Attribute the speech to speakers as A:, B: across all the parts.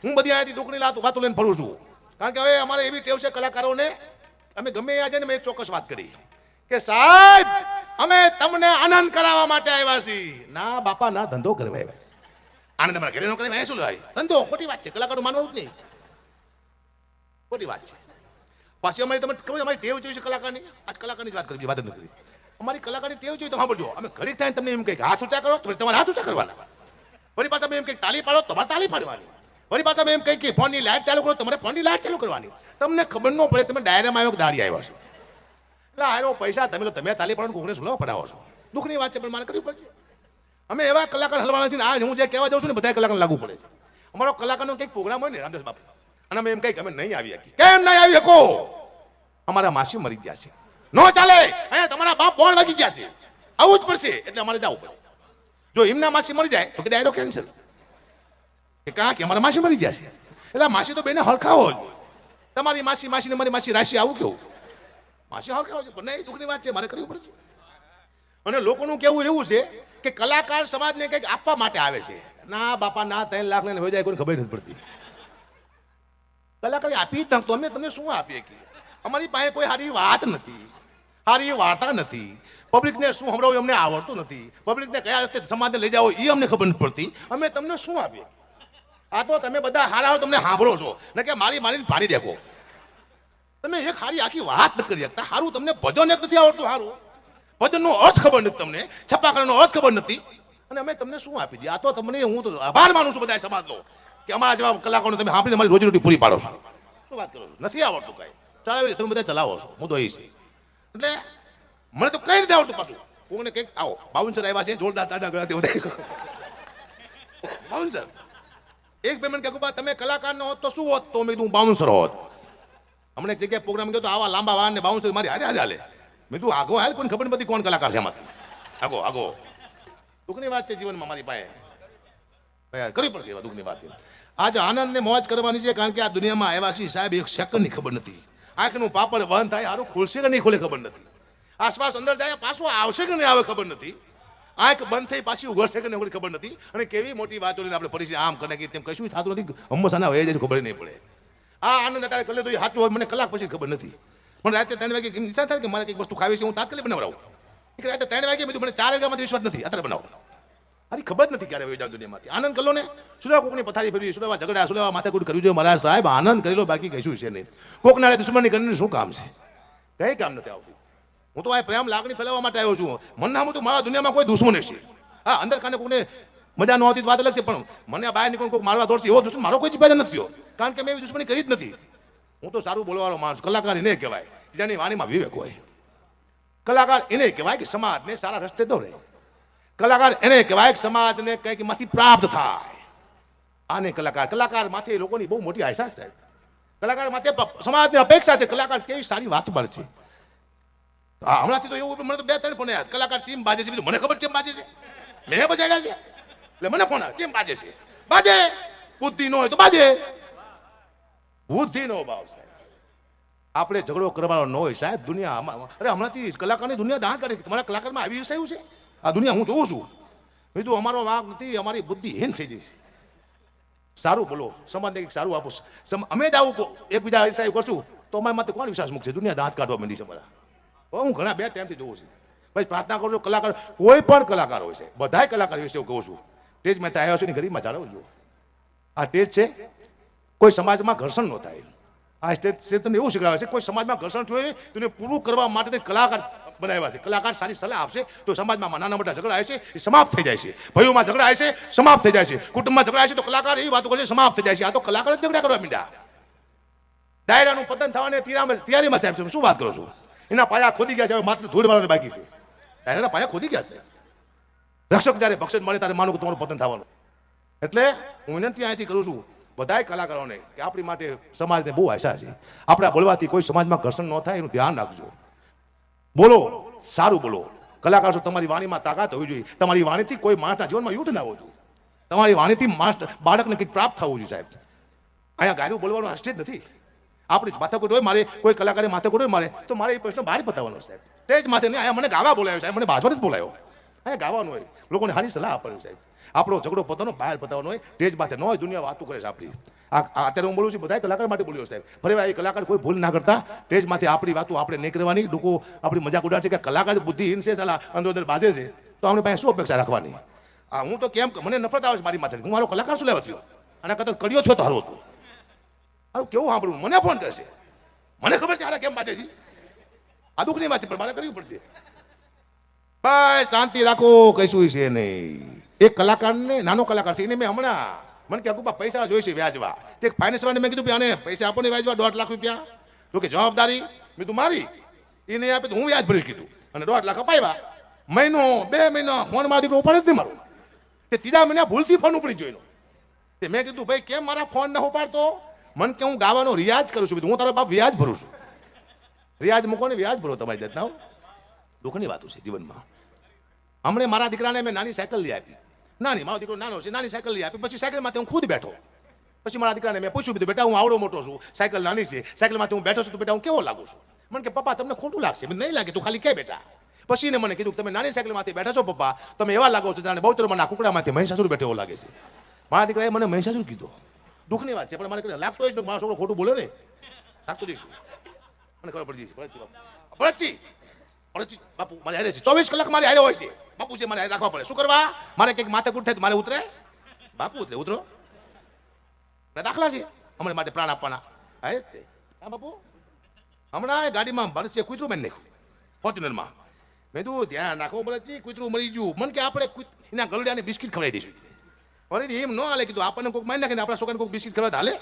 A: હું બધી અહીંયાથી દુઃખની વાતો લઈને ફરું છું. કારણ કે હવે અમારે એવી ટેવ છે કલાકારોને, અમે ગમે ત્યાં જઈને મેં એક ચોક્કસ વાત કરી કે સાહેબ અમે તમને આનંદ કરાવવા માટે આવ્યા છીએ. ના બાપા ના, ધંધો કરવા આવ્યા. આનંદ અમારા ઘરે નો કરે, શું લેવાય? ધંધો. ખોટી વાત છે, કલાકારો માનવું જ નહીં, ખોટી વાત છે. પાછી અમારી તમને ખબર અમારી ટેવ જોઈ છે કલાકારની. આજ કલાકારની જ વાત કરવી, વાત જ નથી. અમારી કલાકારની ટેવ જોઈ તો સાંભળજો, અમે ઘડી થાય તમને એમ કહે હાથ ઊંચા કરો તો તમારે હાથ ઊંચા કરવાના. વળી પાછા એમ કહે તાળી પાડો તમારે તાળી પાડવાની. વળી પાછા એમ કહે કે ફોનની લાઈટ ચાલુ કરો તમારે ફોનની લાઈટ ચાલુ કરવાની. તમને ખબર ન પડે તમે ડાયરામાં આવ્યો કે દાડી આવ્યો છો. એટલે આનો પૈસા તમે તાલી પાડો કોઈને સુનાવ પડાવો છો. દુઃખની વાત છે પણ મારે કરવી પડશે. અમે એવા કલાકાર હલવાના છીએ, આ હું જે કહેવા જાઉં છું ને બધા કલાકાર લાગુ પડે છે. અમારો કલાકારનો કંઈક પ્રોગ્રામ હોય ને રામદાસ બાપુ, અને અમે એમ કંઈક અમે નહીં આવી શકીએ. કેમ નહીં આવી શકો? અમારા માસી મરી ગયા છે, નો ચાલે. અહીંયા તમારા બાપ બોલ વાગી ગયા છે, આવું જ પડશે. એટલે અમારે જવું પડે. જો એમના માસી મરી જાય તો કે ડાયરો કેન્સલ. કે કાં કે અમારા માસી મરી ગયા છે એટલે માસી તો બેને હરખાવો જ. તમારી માસી ને મારી માસી રાશિ આવું કેવું? માસી હરખાવો છે પણ નહીં, દુઃખની વાત છે, મારે કરવું પડશે. અને લોકોનું કેવું એવું છે કે કલાકાર સમાજને કંઈક આપવા માટે આવે છે. ના બાપા ના, 3 લાખ લઈને હોય જાય કોઈને ખબર નથી પડતી. કલાકાર આપી જ નાખતો, અમે તમને શું આપીએ કે અમારી પાસે કોઈ સારી વાત નથી, સારી વાર્તા નથી. પબ્લિકને શું સંભળાવું અમને આવડતું નથી. પબ્લિકને કયા રસ્તે સમાજને લઈ જાઓ એ અમને ખબર નથી પડતી. અમે તમને શું આપીએ? આ તો તમે બધા હારા તમને સાંભળો છો ને કે મારીને પાડી દેખો. તમે એક સારી આખી વાત ન કરી શકતા. સારું તમને ભજન એક નથી આવડતું, સારું ભજનનો અર્થ ખબર નથી, તમને છપાખાનો અર્થ ખબર નથી, અને અમે તમને શું આપી દઈએ? આ તો તમને હું તો આભાર માનું છું બધા સમાજનો કે અમારા જેવા કલાકારો તમે સાંભળીને અમારી રોજીરોટી પૂરી પાડો છો. શું વાત કરો છો? નથી આવડતું કાંઈ, ચલાવી તમે બધા ચલાવો છો. હું તો એ છે એટલે મને તો કઈ નથી આવડતું. પાછું કોઈને કંઈક આવો બાઉન્સર આવ્યા છે જોરદાર તાડા ગળાથી વધારે બાઉન્સર. એક પેમેન્ટ કે તમે કલાકાર ન હોત તો શું હોત? તો મેં કીધું બાઉન્સર હોત. હમણાં એક જગ્યાએ પ્રોગ્રામ ગયો તો આવા લાંબા વાળ ને બાઉન્સર મારી હાથે હાલે. મેં તું આગો હાલ, કોઈને ખબર નથી કોણ કલાકાર છે એમાંથી. આગો દુઃખની વાત છે જીવનમાં મારી પાસે કરવી પડશે એવા દુઃખની વાત. આજે આનંદ ને મોજ કરવાની છે કારણ કે આ દુનિયામાં આવ્યા છીએ સાહેબ, એક સેકન્ડની ખબર નથી. આંખનું પાપડ બંધ થાય સારું ખુલશે કે નહીં ખુલે ખબર નથી. આસપાસ અંદર જાય પાછું આવશે કે નહીં આવે ખબર નથી. આંખ બંધ થઈ પાછી ઉઘડશે કે નહીં ખબર નથી. અને કેવી મોટી વાતો લઈને આપણે પરિસ્થિતિ આમ કરે કે તેમ કશું થતું નથી. હંમેશા વહી જાય ખબર નહીં પડે. આ આનંદ અત્યારે કરે તો એ સાચું હોય મને કલાક પછી ખબર નથી. મને રાતે 3 વાગે ઈચ્છા થાય કે મારે કંઈક વસ્તુ ખાવી છે, હું તાત્કાલિક બનાવડાવું. રાતે 3 વાગે મેં મને 4 વાગ્યામાંથી વિશ્વાસ નથી, અત્યારે બનાવો. અરે ખબર જ નથી ક્યારે વહી જાવ દુનિયામાંથી. આનંદ કરો ને. સુલેવા કોકની પથારી ફેરવી, સુલેવા ઝઘડા, સુલેવા માથાકૂટ કર્યું છે મારા સાહેબ. આનંદ કરી લો, બાકી કશું છે નહીં. કોકનારે દુશ્મની કરીને શું કામ છે? કઈ કામ નથી આવતું. હું તો આ પ્રેમ લાગણી ફેલાવવા માટે આવ્યો છું. મને નામ તો મારા દુનિયામાં કોઈ દુશ્મન છે. હા અંદર ખાને કોઈને મજા ન આવતી વાત અલગ છે, પણ મને બહાર નીકળીને કોઈ મારવા દોડશે એવો દુશ્મન મારો કોઈ જ પેદા નથી થયો. કારણ કે મેં એવી દુશ્મની કરી જ નથી. હું તો સારું બોલવાનો માણસ. કલાકાર એને કહેવાય જેની વાણીમાં વિવેક હોય. કલાકાર એને કહેવાય કે સમાજને સારા રસ્તે દોરે. કલાકાર એને કહેવાય કે સમાજને કંઈક માંથી પ્રાપ્ત થાય. આને કલાકાર માથે લોકોની બહુ મોટી આશા છે. કલાકાર માથે સમાજની અપેક્ષા છે. કલાકાર કેવી સારી વાત મળશે. હા હમણાંથી તો એવું મને તો 2-3 ફોન આવ્યા. કલાકાર ચીમ બાજે છે, મને ખબર છે બાજે છે, મેં બજાડ્યા છે એટલે મને ફોન આવે ચીમ બાજે છે. બાજે બુદ્ધિ ન હોય તો બાજે. બુદ્ધિ નો ભાવ સાહેબ. આપણે ઝઘડો કરવાનો ન હોય સાહેબ. દુનિયા અરે હમણાંથી કલાકારની દુનિયા દાન કરે. તમારા કલાકારમાં આવી વિષય છે આ દુનિયા હું જોઉં છું. બીજું અમારો વાંક નથી, અમારી બુદ્ધિ હીન થઈ જશે. સારું બોલો, સમાજને કંઈક સારું આપો. અમે જ આવું એકબીજા વિષય કરશું તો અમારી માટે કોણ વિશ્વાસ મૂકશે? દુનિયા દાંત કાઢવા માંડી છે અમારા. હું ઘણા 2 ટાઈમથી જોઉં છું. ભાઈ પ્રાર્થના કરું છું કલાકાર, કોઈ પણ કલાકાર હોય છે, બધા કલાકાર વિશે હું કહું છું. સ્ટેજ મેં આવ્યો છું ને ગરીબમાં જાળવજો. આ સ્ટેજ છે, કોઈ સમાજમાં ઘર્ષણ ન થાય. આ સ્ટેજ તમને એવું શીખવાડે છે કોઈ સમાજમાં ઘર્ષણ થયું હોય તેને પૂરું કરવા માટે કલાકાર બનાવ્યા છે. કલાકાર સારી સલાહ આપશે તો સમાજમાં નાના મોટા ઝઘડા છે એ સમાપ્ત થઈ જાય છે. ભાઈઓમાં ઝઘડા છે સમાપ્ત થઈ જાય છે. કુટુંબમાં ઝઘડા છે તો કલાકાર એવી વાતો કરશે સમાપ્ત થઈ જાય છે. આ તો કલાકાર જ ઝઘડા કરવા માંડ્યા. ડાયરાનું પતન થવાને તૈયારીમાં સાહેબ તમે શું વાત કરો છો? એના પાયા ખોદી ગયા છે, માત્ર ધૂળ મારવાની બાકી છે. ડાયરાના પાયા ખોદી ગયા છે. રક્ષક જ્યારે બક્ષક મળે ત્યારે માનું કે તમારું પતન થવાનું. એટલે હું વિનંતી અહીંથી કરું છું બધાય કલાકારોને કે આપણી માટે સમાજને બહુ આશા છે. આપણા બોલવાથી કોઈ સમાજમાં ઘર્ષણ ન થાય એનું ધ્યાન રાખજો. બોલો, સારું બોલો. કલાકાર છો, તમારી વાણીમાં તાકાત હોવી જોઈએ. તમારી વાણીથી કોઈ માણસના જીવનમાં યુદ્ધ ના હોવું જોઈએ. તમારી વાણીથી બાળકને કંઈક પ્રાપ્ત થવું જોઈએ સાહેબ. અહીંયા ગાયું બોલવાનું સ્ટેજ નથી. આપણી માથાકૂટ હોય મારે, કોઈ કલાકારે માથાકૂટ હોય મારે તો મારે એ પ્રશ્ન બહાર પતાવવાનો સાહેબ. સ્ટેજ માથે નહીં. અહીંયા મને ગાવા બોલાવ્યો સાહેબ, મને બાજવા જ બોલાવ્યો. અહીંયા ગાવાનું હોય, લોકોને સારી સલાહ આપવાની સાહેબ. આપણો ઝઘડો પોતાનો બહાર પતાવવાનો હોય, સ્ટેજ માથે ન હોય. દુનિયા વાતો કરે છે આપણી. અત્યારે હું બોલું છું, બધા કલાકાર માટે બોલ્યો સાહેબ. ફરી વાર એ કલાકાર કોઈ ભૂલ ના કરતા, સ્ટેજ માથે આપણી વાતો આપણે નહીં કરવાની. લોકો આપણી મજાક ઉડાડે છે કે કલાકાર બુદ્ધિહીન છે, સાલા અંદર અંદર બાજે છે, તો આપણી પાસે શું અપેક્ષા રાખવાની? હું તો કેમ મને નફરત આવે છે મારી માથે. હું મારો કલાકાર શું લેવા થયો? અને કદાચ કર્યો થયો તો હારો હતો. હારું કેવું સાંભળવું? મને ફોન કરશે, મને ખબર છે આને કેમ બાજે છે. આ દુઃખની વાત છે, પણ મારે કરવી પડશે. ભાઈ શાંતિ રાખો, કશું છે નહીં. એક કલાકારને, નાનો કલાકાર છે, એને મેં હમણાં મને કે અગુપા પૈસા જોઈશે વ્યાજવા. તે એક ફાઇનાન્સ વાળાને મેં કીધું આને પૈસા આપો ને વ્યાજવા, 1.5 લાખ રૂપિયા. તો કે જવાબદારી મેં તું મારી, એ નહીં આપે તો હું વ્યાજ ભરીશ કીધું. અને 1.5 લાખ અપાવ્યા. મહિનો 2 મહિના ફોન મારો દીકરો ઉપાડે જ નહીં મારો. તે 3જા મહિના ભૂલથી ફોન ઉપડી જોઈનો. તે મેં કીધું ભાઈ કેમ મારા ફોન ના ઉપાડતો? મને કે હું ગાવાનો રિયાઝ કરું છું. હું તારો બાપ વ્યાજ ભરું છું. રિયાઝ મૂકો ને વ્યાજ ભરો તમારી જાતના. દુઃખની વાતો છે જીવનમાં. હમણે મારા દીકરાને મેં નાની સાયકલ લઈ આપી. નાની, મારો દીકરો નાનો છે, નાની સાયકલ લઈ આપી. પછી સાયકલ માંથી હું ખુદ બેઠો. પછી મારા દીકરાને મેં પૂછ્યું, બેટા હું આવડો મોટો છું, સાયકલ નાની છે, સાયકલ માંથી હું બેઠો છું, તો બેટા હું કેવો લાગુ છું? મને કે પપ્પા તમને ખોટું લાગશે. નહીં લાગે, તું ખાલી કે બેટા. પછી મને કીધું તમે નાની સાયકલ માંથી બેઠા છો પપ્પા, તમે એવા લાગો છો જાણે બહુચરમાં કુકડામાંથી મહિષાસુર બેઠો એવો લાગે છે. મારા દીકરાએ મને મહિષાસુર કીધો. દુઃખની વાત છે, પણ મને લાગતો હોય તો મારો છોકરો ખોટું બોલે ને, લાગતું જઈશું. મને ખબર પડી જશે. ભરતજી બાપુ મારે હારે છે, 24 કલાક મારે હારે હોય છે. બાપુ છે મારે રાખવા પડે. શું કરવા? મારે કંઈક માથે કૂટ થાય તો મારે ઉતરે. બાપુ ઉતરે, ઉતરો. દાખલા છે અમારે માટે પ્રાણ આપવાના. હા બાપુ, હમણાં ગાડીમાં ભરત કૂતરું મેં નાખ્યું ફોર્ચ્યુનરમાં. મેં તું ધ્યાન રાખો ભરતજી, કૂતરું મરી ગયું. મને કે આપણે એના ગલડિયાને બિસ્કિટ ખવડાવી દઈશું. અરે એમ ન હાલે. કીધું આપણને કોઈક મારી નાખે ને આપણા છોકરાને કોઈક બિસ્કિટ ખવડાવે હાલે?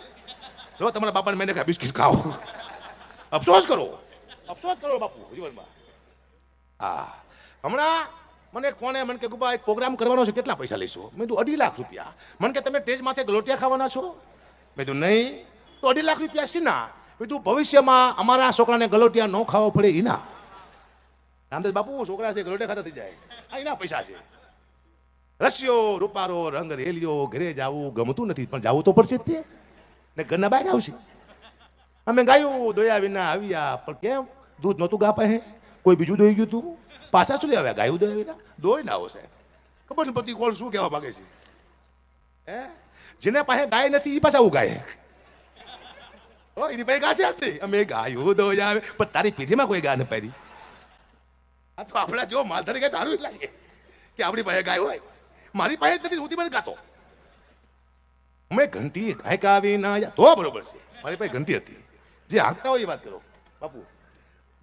A: જો તમારા બાપાને મેં નાખ્યા બિસ્કિટ ખાઓ, અફસોસ કરો, અફસોસ કરો બાપુ જીવનમાં. હા, હમણાં મને કોને મને કે ગુબા એક પ્રોગ્રામ કરવાનો છે, કેટલા પૈસા લઈશું? મેં કીધું 2.5 લાખ રૂપિયા. મને કે તમે સ્ટેજ માથે ગલોટિયા ખાવાના છો? મેં કીધું નહીં. તો 2.5 લાખ રૂપિયા સીના. મેં કીધું ભવિષ્યમાં અમારા છોકરાને ગલોટિયા ન ખાવા પડે એના. રામદાસ બાપુ છોકરા છે ગલોટિયા ખાતા થઈ જાય, આ એના પૈસા છે. રસિયો રૂપારો રંગ રેલિયો, ઘરે જાવું ગમતું નથી પણ જાવું તો પડશે જ તે ને. ઘરના બહાર આવશે. અમે ગાયું દોયા વિના આવ્યા, પણ કેમ દૂધ નહોતું ગા પાસે, કોઈ બીજું દોઈ ગયું તું. પાછા શું આવ્યા? ગાયું દોયા વિના દોઈ ના આવો સાહેબ. ખબર છે પતિ કોણ શું કહેવા માંગે છે? હે, જેને પાસે ગાય નથી એ પાછા આવું ગાય. એની પાસે ગાશે જ નહીં. અમે ગાયું દોયા આવે, પણ તારી પેઢીમાં કોઈ ગા ન પહેરી. આ તો આપણા જો માલધારી ગાય તારું એટલા કે આપણી પાસે ગાય હોય. મારી પાસે જ નથી, હું મને ગાતો. અમે ઘંટી ગાયકાવી ના તો બરોબર છે. મારી પાસે ઘંટી હતી. જે હાંકતા હોય એ વાત કરો બાપુ.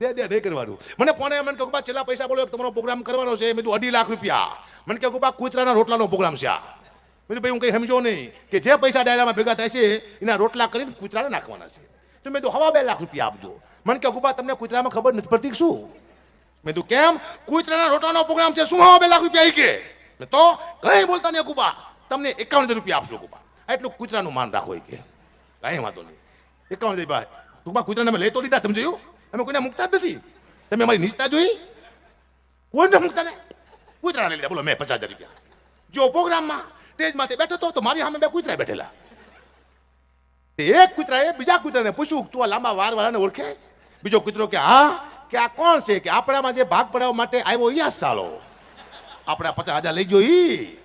A: દે કરવાનું. મને ફોને મને કહું છેલ્લા પૈસા બોલો, તમારો પ્રોગ્રામ કરવાનો છે. મેં કીધું 2.5 લાખ રૂપિયા. મને કહું કૂતરાના રોટલાનો પ્રોગ્રામ છે આ. મેં ભાઈ હું કંઈ સમજો નહીં કે જે પૈસા ડાયરામાં ભેગા થાય છે એના રોટલા કરીને કૂતરાને નાખવાના છે. તો મેં કીધું 2.5 લાખ રૂપિયા આપજો. મને કહું તમને કૂતરામાં ખબર નથી પડતી શું? મેં કીધું કેમ? કૂતરાના રોટલાનો પ્રોગ્રામ છે, શું 2.5 લાખ રૂપિયા કે? તો કઈ બોલતા નહીં કુબા, તમને 51,000 રૂપિયા આપશો કુબા. એટલું કૂતરાનું માન રાખો કે કઈ વાંધો નહીં. 51,000 ભાઈ કુબા કૂતરાને અમે લઈ તો લીધા, તમે જોયું? અમે કોઈને મૂકતા જ નથી. તમે અમારી નિષ્ઠા જોઈ? કોઈને મૂકતા ને કૂતરાને લીધા. બોલો મેં 50,000 રૂપિયા. જો પ્રોગ્રામમાં સ્ટેજ માંથી બેઠો તો મારી સામે 2 કૂતરા બેઠેલા. એક કૂતરાએ બીજા કૂતરાને પૂછ્યું, તું આ લાંબા વાળાને ઓળખે? બીજો કૂતરો કે હા, કે આ કોણ છે? કે આપણામાં જે ભાગ પડાવવા માટે આવ્યો યા સાલો, આપણા 50,000 લઈ ગયો ઈ.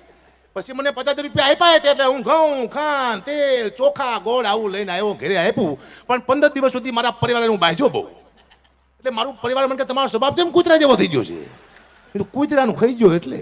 A: પછી મને 50,000 રૂપિયા આપ્યા એટલે હું ઘઉં ખાંડ તેલ ચોખા ગોળ આવું લઈને આવ્યો, ઘરે આપ્યું. પણ 15 દિવસ સુધી મારા પરિવારને હું બાંધ્યો બહુ. એટલે મારું પરિવાર મને કે તમારો સ્વભાવ કેમ કૂતરા જેવો થઈ ગયો છે? કૂતરાનું ખાઈ ગયો એટલે